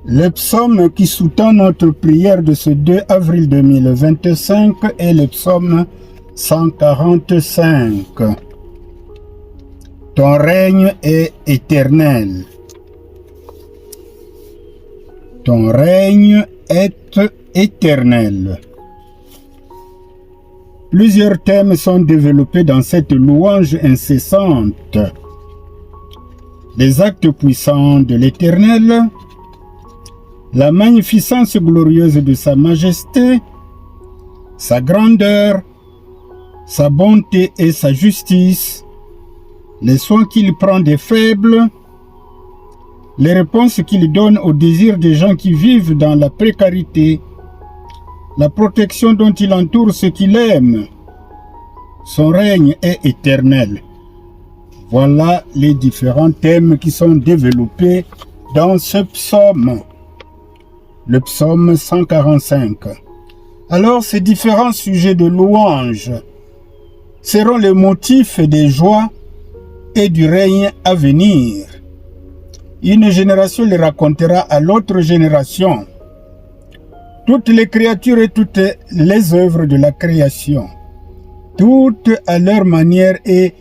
Le psaume qui sous-tend notre prière de ce 2 avril 2025 est le psaume 145. Ton règne est éternel. Ton règne est éternel. Plusieurs thèmes sont développés dans cette louange incessante. Les actes puissants de l'Éternel, la magnificence glorieuse de sa majesté, sa grandeur, sa bonté et sa justice, les soins qu'il prend des faibles, les réponses qu'il donne aux désirs des gens qui vivent dans la précarité, la protection dont il entoure ceux qu'il aime. Son règne est éternel. Voilà les différents thèmes qui sont développés dans ce psaume, le psaume 145. Alors, ces différents sujets de louange seront les motifs des joies et du règne à venir. Une génération les racontera à l'autre génération. Toutes les créatures et toutes les œuvres de la création, toutes à leur manière et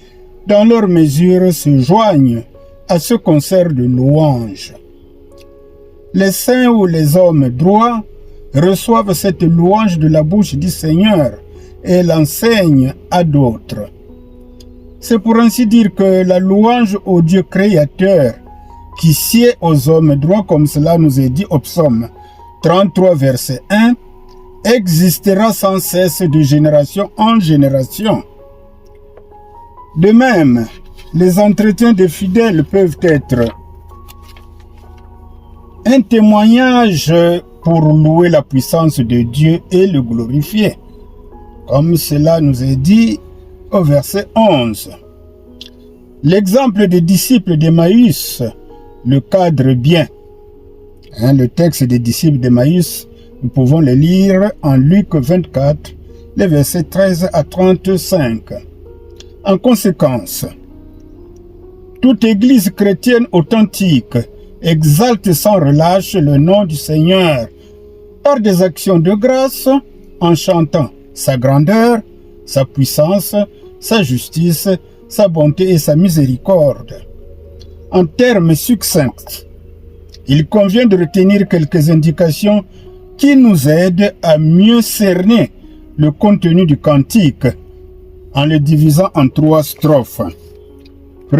dans leur mesure se joignent à ce concert de louange. Les saints ou les hommes droits reçoivent cette louange de la bouche du Seigneur et l'enseignent à d'autres. C'est pour ainsi dire que la louange au Dieu créateur qui sied aux hommes droits, comme cela nous est dit au psaume 33, verset 1, existera sans cesse de génération en génération. De même, les entretiens des fidèles peuvent être un témoignage pour louer la puissance de Dieu et le glorifier, comme cela nous est dit au verset 11. L'exemple des disciples d'Emmaüs le cadre bien. Le texte des disciples d'Emmaüs, nous pouvons le lire en Luc 24, les versets 13 à 35. En conséquence, toute église chrétienne authentique exalte sans relâche le nom du Seigneur par des actions de grâce en chantant sa grandeur, sa puissance, sa justice, sa bonté et sa miséricorde. En termes succincts, il convient de retenir quelques indications qui nous aident à mieux cerner le contenu du cantique en le divisant en 3 strophes.